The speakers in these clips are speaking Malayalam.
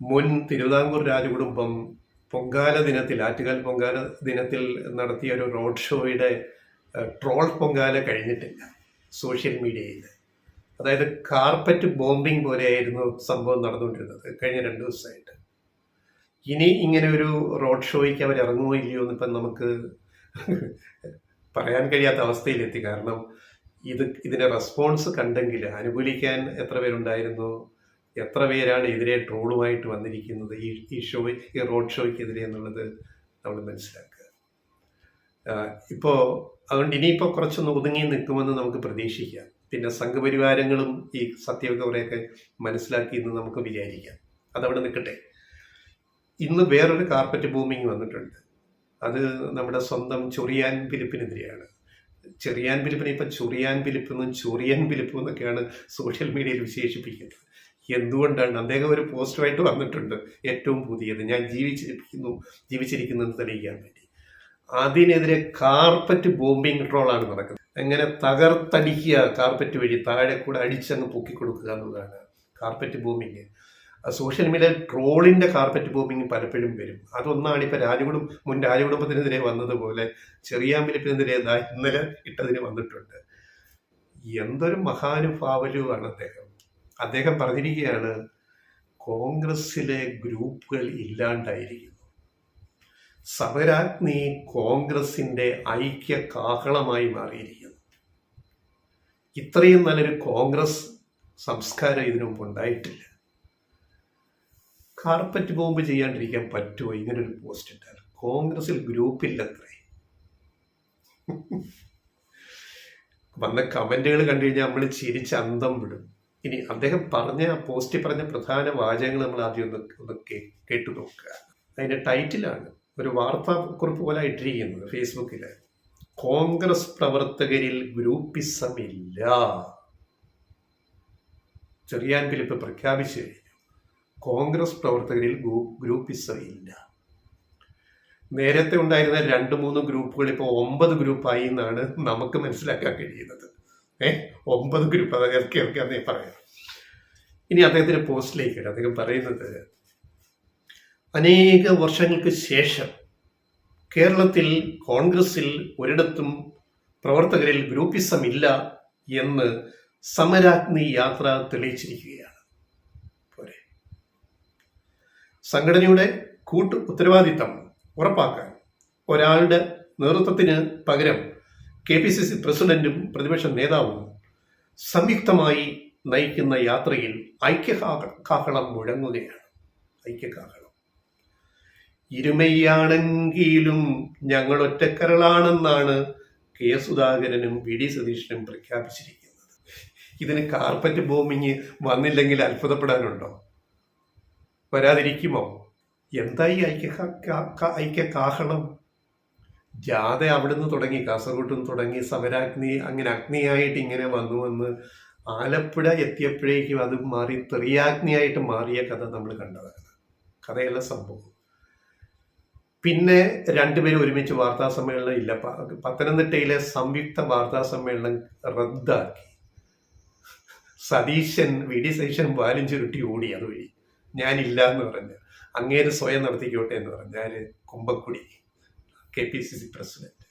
മുൻ തിരുവിതാംകൂർ രാജകുടുംബം പൊങ്കാല ദിനത്തിൽ, ആറ്റുകാൽ പൊങ്കാല ദിനത്തിൽ നടത്തിയ ഒരു റോഡ് ഷോയുടെ ട്രോൾ പൊങ്കാല കഴിഞ്ഞിട്ടില്ല സോഷ്യൽ മീഡിയയിൽ. അതായത് കാർപ്പറ്റ് ബോംബിംഗ് പോലെയായിരുന്നു സംഭവം നടന്നുകൊണ്ടിരുന്നത് കഴിഞ്ഞ 2 ദിവസമായിട്ട്. ഇനി ഇങ്ങനെ ഒരു റോഡ് ഷോയ്ക്ക് അവർ ഇറങ്ങുമോ ഇല്ലയോ എന്നിപ്പം നമുക്ക് പറയാൻ കഴിയാത്ത അവസ്ഥയിലെത്തി. കാരണം ഇതിന്റെ റെസ്പോൺസ് കണ്ടെങ്കിൽ അനുകൂലിക്കാൻ എത്ര പേരുണ്ടായിരുന്നു, എത്ര പേരാണ് എതിരെ ട്രോളുമായിട്ട് വന്നിരിക്കുന്നത് ഈ റോഡ് ഷോയ്ക്കെതിരെ എന്നുള്ളത് നമ്മൾ മനസ്സിലാക്കുക. ഇപ്പോൾ അതുകൊണ്ട് ഇനിയിപ്പോൾ കുറച്ചൊന്ന് ഒതുങ്ങി നിൽക്കുമെന്ന് നമുക്ക് പ്രതീക്ഷിക്കാം. പിന്നെ സംഘപരിവാരങ്ങളും ഈ സത്യമൊക്കെ കുറേയൊക്കെ മനസ്സിലാക്കിയെന്ന് നമുക്ക് വിചാരിക്കാം. അതവിടെ നിൽക്കട്ടെ. ഇന്ന് വേറൊരു കാർപ്പറ്റ് ബൂമിങ് വന്നിട്ടുണ്ട്. അത് നമ്മുടെ സ്വന്തം ചൊറിയാൻ ഫിലിപ്പിനെതിരെയാണ്. ചെറിയാൻ ഫിലിപ്പിനെ ഇപ്പം ചൊറിയാൻ ഫിലിപ്പെന്നും ചൊറിയൻ ഫിലിപ്പും എന്നൊക്കെയാണ് സോഷ്യൽ മീഡിയയിൽ വിശേഷിപ്പിക്കുന്നത്. എന്തുകൊണ്ടാണ്? അദ്ദേഹം ഒരു പോസ്റ്റുമായിട്ട് വന്നിട്ടുണ്ട്, ഏറ്റവും പുതിയത്, ഞാൻ ജീവിച്ചിരിക്കുന്നത് തെളിയിക്കാൻ വേണ്ടി. അതിനെതിരെ കാർപ്പറ്റ് ബോംബിംഗ് ട്രോളാണ് നടക്കുന്നത്. എങ്ങനെ തകർത്തടിക്കുക, കാർപ്പറ്റ് വഴി താഴെ കൂടെ അടിച്ചങ്ങ് പൊക്കിക്കൊടുക്കുക എന്നുള്ളതാണ് കാർപ്പറ്റ് ബോംബിങ്. സോഷ്യൽ മീഡിയയിൽ ട്രോളിന്റെ കാർപ്പറ്റ് ബോംബിങ് പലപ്പോഴും വരും. അതൊന്നാണ് ഇപ്പം മുൻ രാജകുടുംബത്തിനെതിരെ വന്നതുപോലെ ചെറിയാൻ ഫിലിപ്പിനെതിരെ ഇന്നലെ ഇട്ടതിന് വന്നിട്ടുണ്ട്. എന്തൊരു മഹാനുഭാവലുമാണ് അദ്ദേഹം പറഞ്ഞിരിക്കുകയാണ്, കോൺഗ്രസിലെ ഗ്രൂപ്പുകൾ ഇല്ലാണ്ടായിരിക്കുന്നു, സമരാഗ്നി കോൺഗ്രസിന്റെ ഐക്യ കാഹളമായി മാറിയിരിക്കുന്നു. ഇത്രയും നല്ലൊരു കോൺഗ്രസ് സംസ്കാരം ഇതിനു മുമ്പ് ഉണ്ടായിട്ടില്ല. കാർപ്പറ്റ് ബോംബ് ചെയ്യാണ്ടിരിക്കാൻ പറ്റുമോ? ഇങ്ങനൊരു പോസ്റ്റ് ഇട്ടാൽ കോൺഗ്രസിൽ ഗ്രൂപ്പില്ലത്രേ. വന്ന കമന്റുകൾ കണ്ടു കഴിഞ്ഞാൽ നമ്മൾ ചിരിച്ച് അന്തം വിടും. ഇനി അദ്ദേഹം പോസ്റ്റിൽ പറഞ്ഞ പ്രധാന വാചകങ്ങൾ നമ്മൾ ആദ്യം ഒന്ന് കേട്ടു നോക്കുക. അതിന്റെ ടൈറ്റിലാണ് ഒരു വാർത്താക്കുറിപ്പ് പോലെ ഇട്ടിരിക്കുന്നത് ഫേസ്ബുക്കിൽ. കോൺഗ്രസ് പ്രവർത്തകരിൽ ഗ്രൂപ്പിസം ഇല്ല, ചെറിയാൻ ഫിലിപ്പ് പ്രഖ്യാപിച്ചു കഴിഞ്ഞു. കോൺഗ്രസ് പ്രവർത്തകരിൽ ഗ്രൂപ്പിസം ഇല്ല. നേരത്തെ ഉണ്ടായിരുന്ന 2-3 ഗ്രൂപ്പുകൾ ഇപ്പോൾ 9 ഗ്രൂപ്പായി എന്നാണ് നമുക്ക് മനസ്സിലാക്കാൻ കഴിയുന്നത്. 9 ഗ്രൂപ്പ്, അതൊക്കെ പറയാം. ഇനി അദ്ദേഹത്തിന്റെ പോസ്റ്റിലേക്ക് അദ്ദേഹം പറയുന്നത്, അനേക വർഷങ്ങൾക്ക് ശേഷം കേരളത്തിൽ കോൺഗ്രസിൽ ഒരിടത്തും പ്രവർത്തകരിൽ ഗ്രൂപ്പിസം ഇല്ല എന്ന് സമരാഗ്നി യാത്ര തെളിയിച്ചിരിക്കുകയാണ്. പോരെ, സംഘടനയുടെ ഉത്തരവാദിത്തം ഉറപ്പാക്കാൻ ഒരാളുടെ നേതൃത്വത്തിന് പകരം KPCC പ്രസിഡന്റും പ്രതിപക്ഷ നേതാവും സംയുക്തമായി നയിക്കുന്ന യാത്രയിൽ ഐക്യകാഹളം മുഴങ്ങുകയാണ്. ഐക്യകാഹളം. ഇരുമയാണെങ്കിലും ഞങ്ങൾ ഒറ്റക്കരളാണെന്നാണ് കെ സുധാകരനും VD സതീശനും പ്രഖ്യാപിച്ചിരിക്കുന്നത്. ഇതിന് കാർപ്പറ്റ് ബോംബിങ് വന്നില്ലെങ്കിൽ അത്ഭുതപ്പെടാനുണ്ടോ? വരാതിരിക്കുമോ? എന്തായി ഐക്യകാഹളം? ജാഥ അവിടുന്ന് തുടങ്ങി, കാസർഗോഡ് നിന്ന് തുടങ്ങി, സമരാഗ്നി അങ്ങനെ അഗ്നിയായിട്ട് ഇങ്ങനെ വന്നുവെന്ന് ആലപ്പുഴ എത്തിയപ്പോഴേക്കും അത് മാറി തെറിയാഗ്നിയായിട്ട് മാറിയ കഥ നമ്മൾ കണ്ടതാണ്. കഥയല്ല സംഭവം. പിന്നെ 2 പേരും ഒരുമിച്ച് വാർത്താ സമ്മേളനം ഇല്ല. പത്തനംതിട്ടയിലെ സംയുക്ത വാർത്താ സമ്മേളനം റദ്ദാക്കി. VD സതീശൻ വാലും ചുരുട്ടി ഓടി അതുവഴി. ഞാനില്ല എന്ന് പറഞ്ഞ് അങ്ങേര് സ്വയം നടത്തിക്കോട്ടെ എന്ന് പറഞ്ഞാല് കുമ്പക്കുടി KPCC പ്രസിഡന്റ്.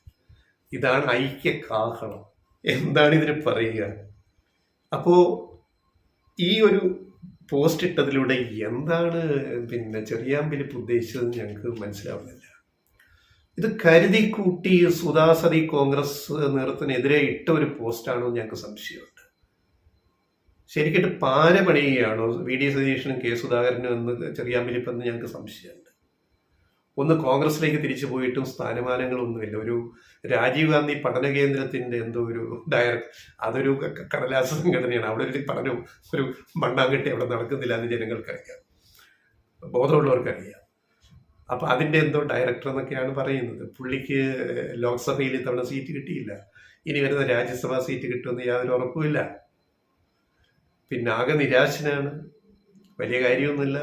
ഇതാണ് ഐക്യകാഹളം. എന്താണ് ഇതിന് പറയുക? അപ്പോ ഈ ഒരു പോസ്റ്റ് ഇട്ടതിലൂടെ എന്താണ് പിന്നെ ചെറിയാൻ ഫിലിപ്പ് ഉദ്ദേശിച്ചതെന്ന് ഞങ്ങൾക്ക് മനസ്സിലാവുന്നില്ല. ഇത് കരുതി കൂട്ടി സുധാസതി കോൺഗ്രസ് നേതൃത്വത്തിനെതിരെ ഇട്ട ഒരു പോസ്റ്റാണോ ഞങ്ങൾക്ക് സംശയമുണ്ട്. ശരിക്കിട്ട് പാര പണിയുകയാണോ VD സതീശനും കെ സുധാകരനും എന്ന് ചെറിയാൻ ഫിലിപ്പ് എന്ന് ഞങ്ങൾക്ക് സംശയമുണ്ട്. ഒന്ന് കോൺഗ്രസിലേക്ക് തിരിച്ചു പോയിട്ടും സ്ഥാനമാനങ്ങളൊന്നുമില്ല. ഒരു രാജീവ് ഗാന്ധി പഠന കേന്ദ്രത്തിന്റെ എന്തോ ഒരു അതൊരു കടലാസ സംഘടനയാണ്. അവിടെ ഒരു പഠനം, ഒരു മണ്ണാങ്കട്ടി അവിടെ നടക്കുന്നില്ല എന്ന് ജനങ്ങൾക്കറിയാം, ബോധമുള്ളവർക്കറിയാം. അപ്പൊ അതിന്റെ എന്തോ ഡയറക്ടർ എന്നൊക്കെയാണ് പറയുന്നത്. പുള്ളിക്ക് ലോക്സഭയിൽ ഇത്തവണ സീറ്റ് കിട്ടിയില്ല. ഇനി വരുന്ന രാജ്യസഭാ സീറ്റ് കിട്ടുമെന്ന് യാതൊരു ഉറപ്പുമില്ല. പിന്നെ ആകെ നിരാശനാണ്. വലിയ കാര്യമൊന്നുമില്ല.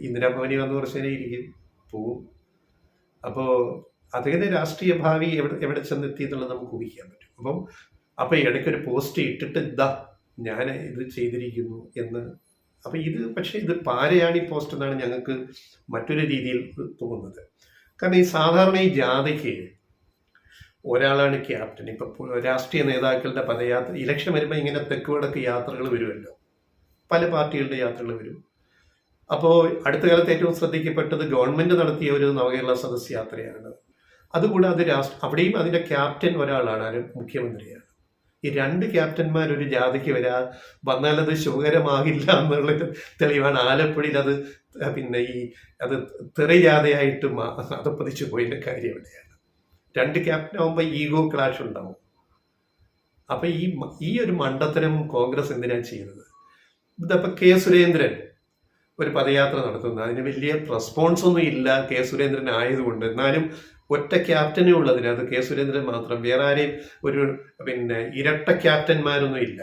ഇന്ദിരാഭവനി വന്ന് കുറച്ച് നേരം ഇരിക്കും, പോവും. അപ്പോൾ അദ്ദേഹത്തിന്റെ രാഷ്ട്രീയ ഭാവി എവിടെ ചെന്നെത്തി എന്നുള്ളത് നമുക്ക് ഊഹിക്കാൻ പറ്റും. അപ്പോൾ ഇടയ്ക്കൊരു പോസ്റ്റ് ഇട്ടിട്ട് ഞാൻ ഇത് ചെയ്തിരിക്കുന്നു എന്ന് അപ്പൊ പക്ഷേ ഇത് പാരയാണി പോസ്റ്റ് എന്നാണ് ഞങ്ങൾക്ക് മറ്റൊരു രീതിയിൽ തോന്നുന്നത്. കാരണം ഈ സാധാരണ ഈ ജാഥയ്ക്ക് ഒരാളാണ് ക്യാപ്റ്റൻ. ഇപ്പൊ രാഷ്ട്രീയ നേതാക്കളുടെ പദയാത്ര ഇലക്ഷൻ വരുമ്പോൾ ഇങ്ങനെ തെക്ക് വടക്ക് യാത്രകൾ വരുമല്ലോ, പല പാർട്ടികളുടെ യാത്രകൾ വരും. അപ്പോൾ അടുത്ത കാലത്ത് ഏറ്റവും ശ്രദ്ധിക്കപ്പെട്ടത് ഗവൺമെന്റ് നടത്തിയ ഒരു നവകേരള സദസ് യാത്രയാണ്. അതുകൂടാതെ അവിടെയും അതിന്റെ ക്യാപ്റ്റൻ ഒരാളാണ്, അത് മുഖ്യമന്ത്രിയാണ്. ഈ രണ്ട് ക്യാപ്റ്റന്മാർ ഒരു ജാഥയ്ക്ക് വന്നാൽ അത് ശുഭകരമാകില്ല എന്നുള്ള തെളിവാണ്. ആലപ്പുഴയിൽ അത് പിന്നെ അത് തെറിജാഥയായിട്ട് അതപ്പതിച്ചു പോയതിന്റെ കാര്യം എവിടെയാണ്. രണ്ട് ക്യാപ്റ്റൻ ആകുമ്പോൾ ഈഗോ ക്ലാഷ് ഉണ്ടാവും. അപ്പൊ ഈ ഒരു മണ്ടത്തരം കോൺഗ്രസ് എന്തിനാണ് ചെയ്യുന്നത്? ഇതപ്പൊ കെ സുരേന്ദ്രൻ ഒരു പദയാത്ര നടത്തുന്നത്, അതിന് വലിയ റെസ്പോൺസ് ഒന്നും ഇല്ല കെ സുരേന്ദ്രൻ ആയതുകൊണ്ട്. എന്നാലും ഒറ്റ ക്യാപ്റ്റനേ ഉള്ളതിനകത്ത് കെ സുരേന്ദ്രൻ മാത്രം, വേറെ ആരെയും ഇരട്ട ക്യാപ്റ്റന്മാരൊന്നും ഇല്ല,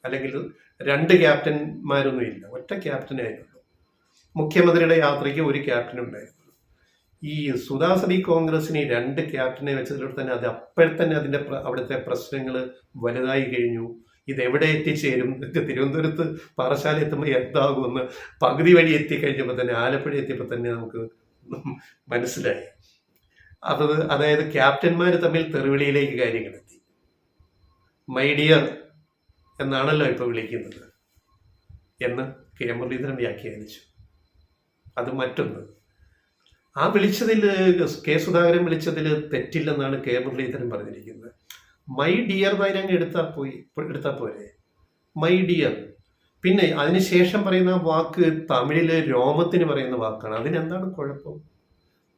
അല്ലെങ്കിൽ രണ്ട് ക്യാപ്റ്റന്മാരൊന്നും ഇല്ല, ഒറ്റ ക്യാപ്റ്റനേ ആയിട്ടുള്ളൂ. മുഖ്യമന്ത്രിയുടെ യാത്രയ്ക്ക് ഒരു ക്യാപ്റ്റൻ ഉണ്ടായിരുന്നു. ഈ സുധാസതി കോൺഗ്രസിന് രണ്ട് ക്യാപ്റ്റനെ വെച്ചതിലൂടെ തന്നെ അത് അപ്പോഴത്തന്നെ അവിടുത്തെ പ്രശ്നങ്ങൾ വലുതായി കഴിഞ്ഞു. ഇതെവിടെ എത്തിച്ചേരും? തിരുവനന്തപുരത്ത് പാറശാല എത്തുമ്പോൾ എന്താകുമെന്ന് പകുതി വഴി എത്തിക്കഴിഞ്ഞപ്പോൾ തന്നെ, ആലപ്പുഴ എത്തിയപ്പോൾ തന്നെ നമുക്ക് മനസ്സിലായി. അതായത് ക്യാപ്റ്റന്മാർ തമ്മിൽ തെറിവിളിയിലേക്ക് കാര്യങ്ങൾ എത്തി. മൈ ഡിയർ എന്നാണല്ലോ ഇപ്പൊ വിളിക്കുന്നത് എന്ന് കെ മുരളീധരൻ വ്യാഖ്യാനിച്ചു. അത് മറ്റൊന്ന്. ആ വിളിച്ചതിൽ കെ സുധാകരൻ വിളിച്ചതിൽ തെറ്റില്ലെന്നാണ് കെ മുരളീധരൻ പറഞ്ഞിരിക്കുന്നത്. മൈ ഡിയർ എന്നതിനങ്ങ് എടുത്താൽ പോരെ, മൈ ഡിയർ. പിന്നെ അതിനുശേഷം പറയുന്ന വാക്ക് തമിഴില് രോമത്തിന് പറയുന്ന വാക്കാണ്. അതിനെന്താണ് കുഴപ്പം?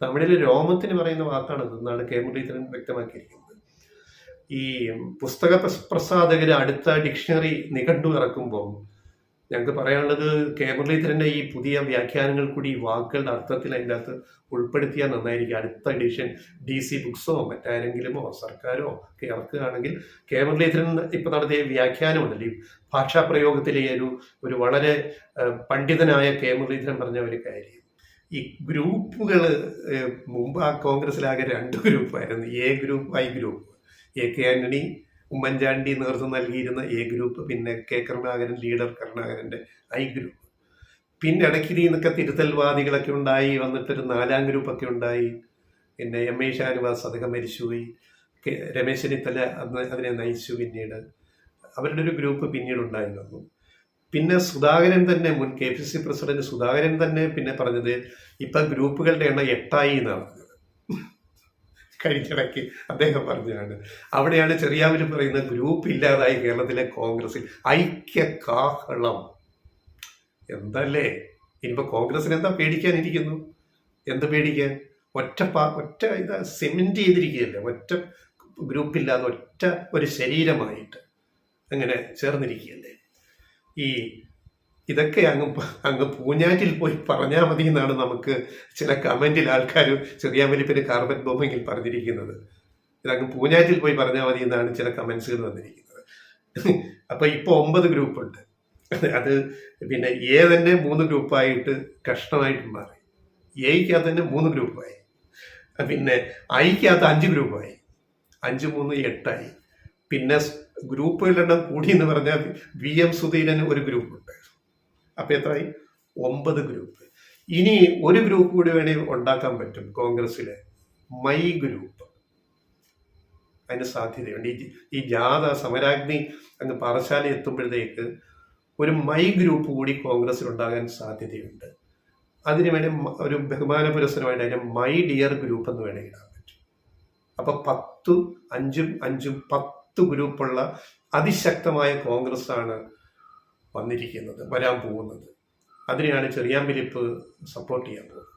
തമിഴില് രോമത്തിന് പറയുന്ന വാക്കാണത് എന്നാണ് കെ മുരളീധരൻ വ്യക്തമാക്കിയിരിക്കുന്നത്. ഈ പുസ്തക പ്രസാധകര് അടുത്ത ഡിക്ഷണറി നിഘണ്ടു ഇറക്കുമ്പോൾ ഞങ്ങൾക്ക് പറയാനുള്ളത്, കെ മുരളീധരന്റെ ഈ പുതിയ വ്യാഖ്യാനങ്ങൾ കൂടി ഈ വാക്കുകളുടെ അർത്ഥത്തിൽ അതിൻ്റെ അകത്ത് ഉൾപ്പെടുത്തിയാൽ നന്നായിരിക്കും. അടുത്ത എഡിഷൻ DC ബുക്സോ മറ്റാരെങ്കിലുമോ സർക്കാരോ ഒക്കെ ഇറക്കുകയാണെങ്കിൽ കെ മുരളീധരൻ ഇപ്പൊ നടത്തിയ വ്യാഖ്യാനമുണ്ടല്ലോ, ഈ ഭാഷാപ്രയോഗത്തിലെ ഒരു വളരെ പണ്ഡിതനായ കെ മുരളീധരൻ പറഞ്ഞ ഒരു കാര്യം, ഈ ഗ്രൂപ്പുകൾ മുമ്പ് ആ കോൺഗ്രസിലാകെ 2 ഗ്രൂപ്പായിരുന്നു, A group, I group. K Antony, Oommen Chandy നേതൃത്വം നൽകിയിരുന്ന എ ഗ്രൂപ്പ്, പിന്നെ കെ കരുണാകരൻ, ലീഡർ കരുണാകരന്റെ ഐ ഗ്രൂപ്പ്. പിന്നെ ഇടയ്ക്ക് നിന്നൊക്കെ തിരുത്തൽവാദികളൊക്കെ ഉണ്ടായി, വന്നിട്ടൊരു 4ാം ഗ്രൂപ്പൊക്കെ ഉണ്ടായി. പിന്നെ MA ഷാനവാസ് അദ്ദേഹം മരിച്ചുപോയി, രമേശ് ചെന്നിത്തല അതിനെ നയിച്ചു. പിന്നീട് അവരുടെ ഒരു ഗ്രൂപ്പ് പിന്നീട് ഉണ്ടായി വന്നു. പിന്നെ സുധാകരൻ തന്നെ, മുൻ KPCC പ്രസിഡന്റ് സുധാകരൻ തന്നെ പിന്നെ പറഞ്ഞത് ഇപ്പൊ ഗ്രൂപ്പുകളുടെ എണ്ണം 8 എന്നാണ് കഴിഞ്ഞിടയ്ക്ക് അദ്ദേഹം പറഞ്ഞതാണ്. അവിടെയാണ് ചെറിയാവിൽ പറയുന്ന ഗ്രൂപ്പ് ഇല്ലാതായി കേരളത്തിലെ കോൺഗ്രസിൽ, ഐക്യ കാഹളം. എന്തല്ലേ ഇനിയിപ്പോ കോൺഗ്രസിന് എന്താ പേടിക്കാനിരിക്കുന്നു? എന്ത് പേടിക്കാൻ? ഒറ്റ ഇതാ സെമെന്റ് ചെയ്തിരിക്കുകയല്ലേ, ഒറ്റ ഗ്രൂപ്പില്ലാതെ ഒറ്റ ഒരു ശരീരമായിട്ട് അങ്ങനെ ചേർന്നിരിക്കുകയല്ലേ. ഇതൊക്കെ അങ്ങ് പൂഞ്ഞാറ്റിൽ പോയി പറഞ്ഞാൽ മതി എന്നാണ് നമുക്ക് ചില കമന്റിൽ ആൾക്കാർ ചെറിയാൻ വലിപ്പിന് കാർബൺ ബോംബിങ്ങിൽ പറഞ്ഞിരിക്കുന്നത്. ഇതങ്ങ് പൂഞ്ഞാറ്റിൽ പോയി പറഞ്ഞാൽ മതി എന്നാണ് ചില കമന്റ്സുകൾ വന്നിരിക്കുന്നത്. അപ്പൊ ഇപ്പൊ 9 ഗ്രൂപ്പുണ്ട്. അത് പിന്നെ എ തന്നെ 3 ഗ്രൂപ്പായിട്ട് കഷ്ണമായിട്ട് മാറി. എയ്ക്കകത്ത് തന്നെ 3 ഗ്രൂപ്പായി. പിന്നെ ഐക്കകത്ത് 5 ഗ്രൂപ്പായി. 5, 3, 8 പിന്നെ ഗ്രൂപ്പുകളുടെ എണ്ണം കൂടി എന്ന് പറഞ്ഞാൽ VM സുധീരൻ ഒരു ഗ്രൂപ്പുണ്ട്. അപ്പൊ എത്രയായി? 9 ഗ്രൂപ്പ്. ഇനി ഒരു ഗ്രൂപ്പ് കൂടി വേണമെങ്കിൽ ഉണ്ടാക്കാൻ പറ്റും കോൺഗ്രസിലെ, മൈ ഗ്രൂപ്പ്. അതിന് സാധ്യതയുണ്ട്. ഈ ജാഥ സമരാഗ്നി അങ്ങ് പാറശാല എത്തുമ്പോഴത്തേക്ക് ഒരു മൈ ഗ്രൂപ്പ് കൂടി കോൺഗ്രസിൽ ഉണ്ടാകാൻ സാധ്യതയുണ്ട്. അതിന് വേണേൽ ഒരു ബഹുമാന പുരസ്സരമായിട്ട് അതിന് മൈ ഡിയർ ഗ്രൂപ്പ് എന്ന് വേണമെങ്കിൽ ഇടാൻ പറ്റും. അപ്പൊ 10, 5, 10 ഗ്രൂപ്പുള്ള അതിശക്തമായ കോൺഗ്രസ് ആണ് വരാൻ പോകുന്നത്. അതിനെയാണ് ചെറിയാൻ ഫിലിപ്പ് സപ്പോർട്ട് ചെയ്യാൻ പോകുന്നത്.